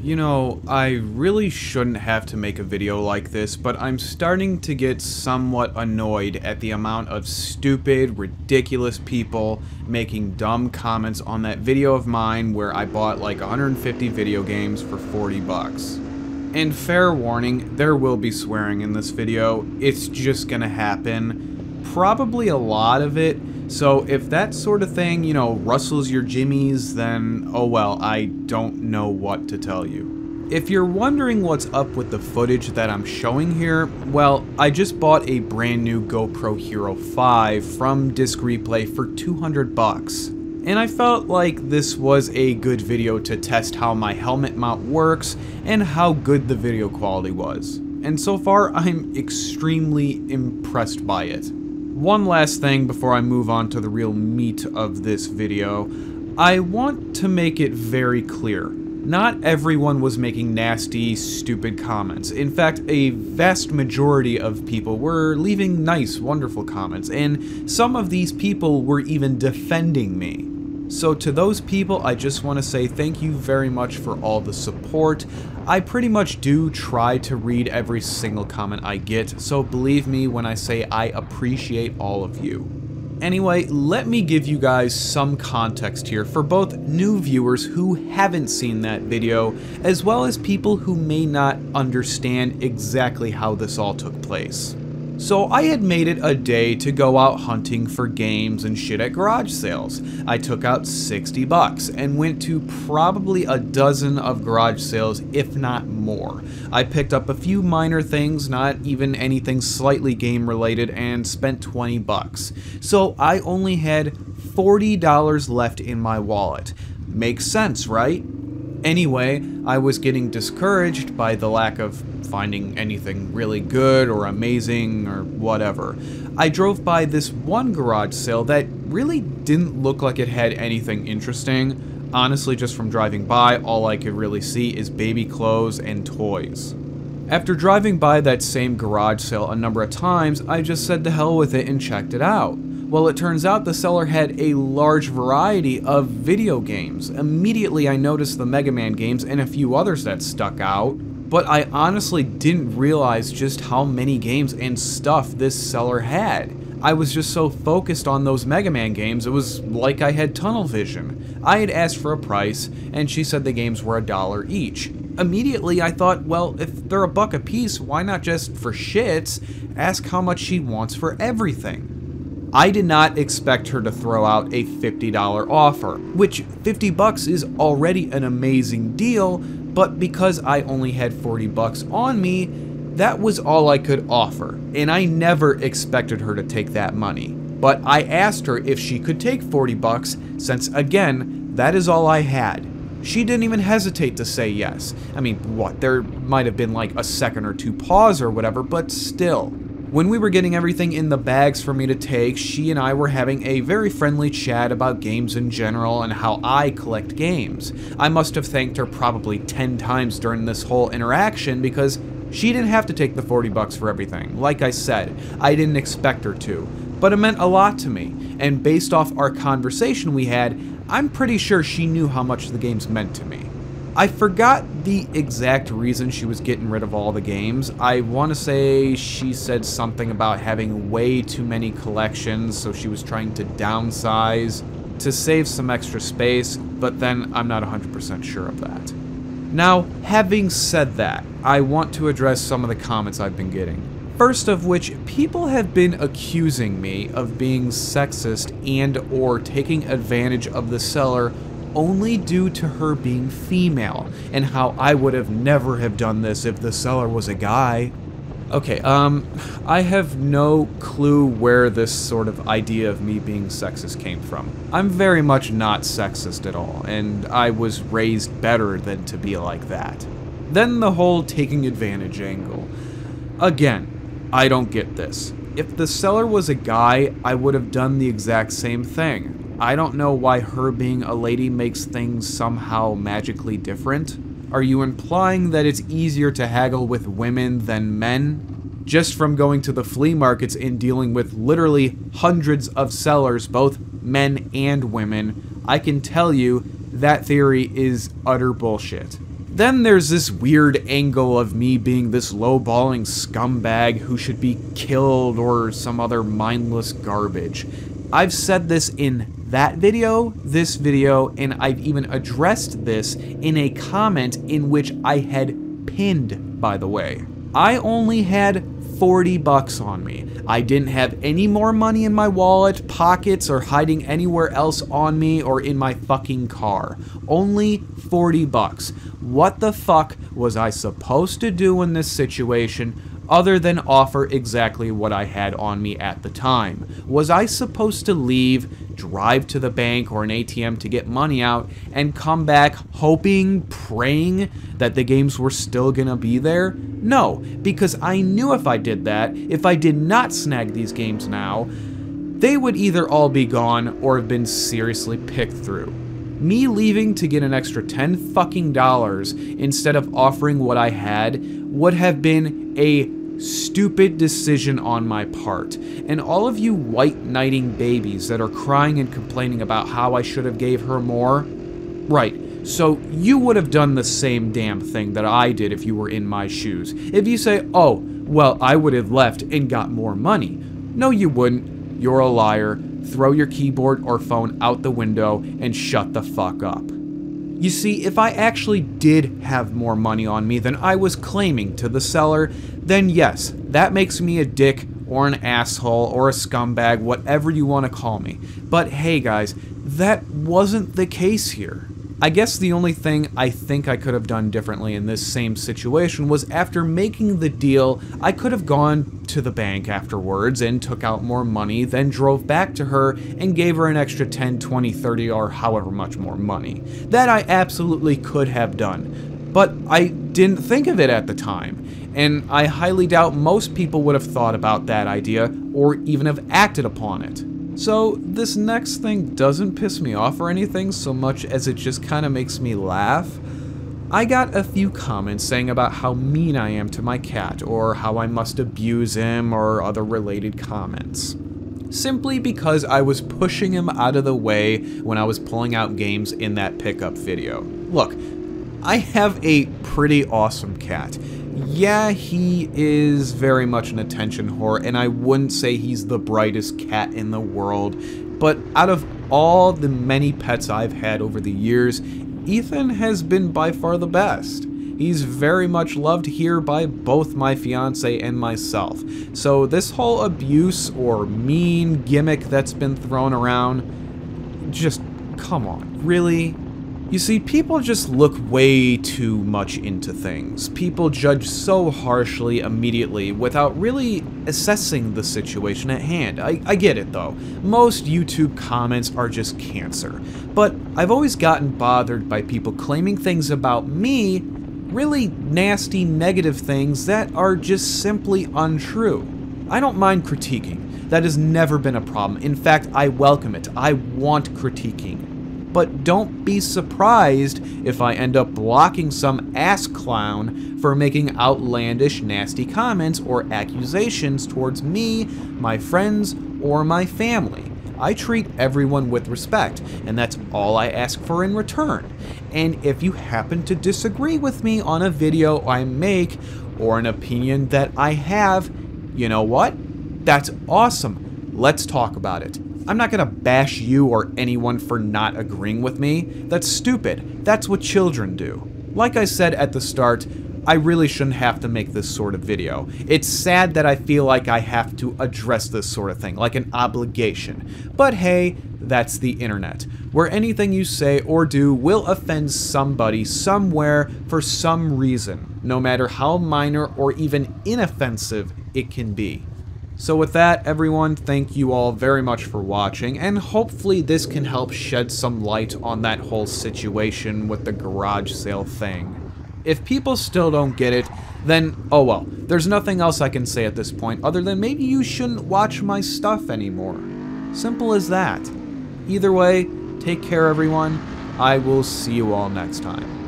You know, I really shouldn't have to make a video like this, but I'm starting to get somewhat annoyed at the amount of stupid, ridiculous people making dumb comments on that video of mine where I bought like 150 video games for 40 bucks. And fair warning, there will be swearing in this video. It's just gonna happen. Probably a lot of it. So if that sort of thing, you know, rustles your jimmies, then oh well, I don't know what to tell you. If you're wondering what's up with the footage that I'm showing here, well, I just bought a brand new GoPro Hero 5 from Disc Replay for 200 bucks. And I felt like this was a good video to test how my helmet mount works and how good the video quality was. And so far, I'm extremely impressed by it. One last thing before I move on to the real meat of this video, I want to make it very clear. Not everyone was making nasty, stupid comments. In fact, a vast majority of people were leaving nice, wonderful comments, and some of these people were even defending me. So to those people, I just want to say thank you very much for all the support. I pretty much do try to read every single comment I get, so believe me when I say I appreciate all of you. Anyway, let me give you guys some context here for both new viewers who haven't seen that video, as well as people who may not understand exactly how this all took place. So I had made it a day to go out hunting for games and shit at garage sales. I took out 60 bucks and went to probably a dozen of garage sales, if not more. I picked up a few minor things, not even anything slightly game related, and spent 20 bucks. So I only had $40 left in my wallet. Makes sense, right? Anyway, I was getting discouraged by the lack of finding anything really good or amazing or whatever. I drove by this one garage sale that really didn't look like it had anything interesting. Honestly, just from driving by, all I could really see is baby clothes and toys. After driving by that same garage sale a number of times, I just said to hell with it and checked it out. Well, it turns out the seller had a large variety of video games. Immediately I noticed the Mega Man games and a few others that stuck out, but I honestly didn't realize just how many games and stuff this seller had. I was just so focused on those Mega Man games, it was like I had tunnel vision. I had asked for a price, and she said the games were $1 each. Immediately I thought, well, if they're $1 a piece, why not just, for shits, ask how much she wants for everything? I did not expect her to throw out a $50 offer, which 50 bucks is already an amazing deal, but because I only had 40 bucks on me, that was all I could offer, and I never expected her to take that money. But I asked her if she could take 40 bucks, since again, that is all I had. She didn't even hesitate to say yes. I mean, what, there might have been like a second or two pause or whatever, but still. When we were getting everything in the bags for me to take, she and I were having a very friendly chat about games in general and how I collect games. I must have thanked her probably 10 times during this whole interaction because she didn't have to take the 40 bucks for everything. Like I said, I didn't expect her to, but it meant a lot to me. And based off our conversation we had, I'm pretty sure she knew how much the games meant to me. I forgot the exact reason she was getting rid of all the games. I want to say she said something about having way too many collections, so she was trying to downsize to save some extra space, but then I'm not 100% sure of that. Now, having said that, I want to address some of the comments I've been getting. First of which, people have been accusing me of being sexist and or taking advantage of the seller only due to her being female, and how I would have never have done this if the seller was a guy. Okay, I have no clue where this sort of idea of me being sexist came from. I'm very much not sexist at all, and I was raised better than to be like that. Then the whole taking advantage angle. Again, I don't get this. If the seller was a guy, I would have done the exact same thing. I don't know why her being a lady makes things somehow magically different. Are you implying that it's easier to haggle with women than men? Just from going to the flea markets and dealing with literally hundreds of sellers, both men and women, I can tell you that theory is utter bullshit. Then there's this weird angle of me being this lowballing scumbag who should be killed or some other mindless garbage. I've said this in that video, this video, and I've even addressed this in a comment in which I had pinned, by the way. I only had 40 bucks on me. I didn't have any more money in my wallet, pockets, or hiding anywhere else on me or in my fucking car. Only 40 bucks. What the fuck was I supposed to do in this situation other than offer exactly what I had on me at the time? Was I supposed to leave, drive to the bank or an ATM to get money out, and come back hoping, praying that the games were still gonna be there? No, because I knew if I did that, if I did not snag these games now, they would either all be gone or have been seriously picked through. Me leaving to get an extra $10 fucking instead of offering what I had would have been a stupid decision on my part. And all of you white knighting babies that are crying and complaining about how I should have gave her more, right, so you would have done the same damn thing that I did if you were in my shoes. If you say, oh, well, I would have left and got more money. No, you wouldn't. You're a liar. Throw your keyboard or phone out the window and shut the fuck up. You see, if I actually did have more money on me than I was claiming to the seller, then yes, that makes me a dick or an asshole or a scumbag, whatever you want to call me. But hey guys, that wasn't the case here. I guess the only thing I think I could have done differently in this same situation was after making the deal, I could have gone to the bank afterwards and took out more money, then drove back to her and gave her an extra 10, 20, 30, or however much more money. That I absolutely could have done, but I didn't think of it at the time, and I highly doubt most people would have thought about that idea or even have acted upon it. So this next thing doesn't piss me off or anything so much as it just kind of makes me laugh. I got a few comments saying about how mean I am to my cat or how I must abuse him or other related comments. Simply because I was pushing him out of the way when I was pulling out games in that pickup video. Look, I have a pretty awesome cat. Yeah, he is very much an attention whore, and I wouldn't say he's the brightest cat in the world, but out of all the many pets I've had over the years, Ethan has been by far the best. He's very much loved here by both my fiance and myself. So this whole abuse or mean gimmick that's been thrown around, just come on, really? You see, people just look way too much into things. People judge so harshly immediately without really assessing the situation at hand. I get it though. Most YouTube comments are just cancer. But I've always gotten bothered by people claiming things about me, really nasty, negative things that are just simply untrue. I don't mind critiquing. That has never been a problem. In fact, I welcome it. I want critiquing. But don't be surprised if I end up blocking some ass clown for making outlandish, nasty comments or accusations towards me, my friends, or my family. I treat everyone with respect, and that's all I ask for in return. And if you happen to disagree with me on a video I make or an opinion that I have, you know what? That's awesome. Let's talk about it. I'm not gonna bash you or anyone for not agreeing with me. That's stupid. That's what children do. Like I said at the start, I really shouldn't have to make this sort of video. It's sad that I feel like I have to address this sort of thing, like an obligation. But hey, that's the internet, where anything you say or do will offend somebody somewhere for some reason, no matter how minor or even inoffensive it can be. So with that, everyone, thank you all very much for watching, and hopefully this can help shed some light on that whole situation with the garage sale thing. If people still don't get it, then oh well, there's nothing else I can say at this point other than maybe you shouldn't watch my stuff anymore. Simple as that. Either way, take care everyone. I will see you all next time.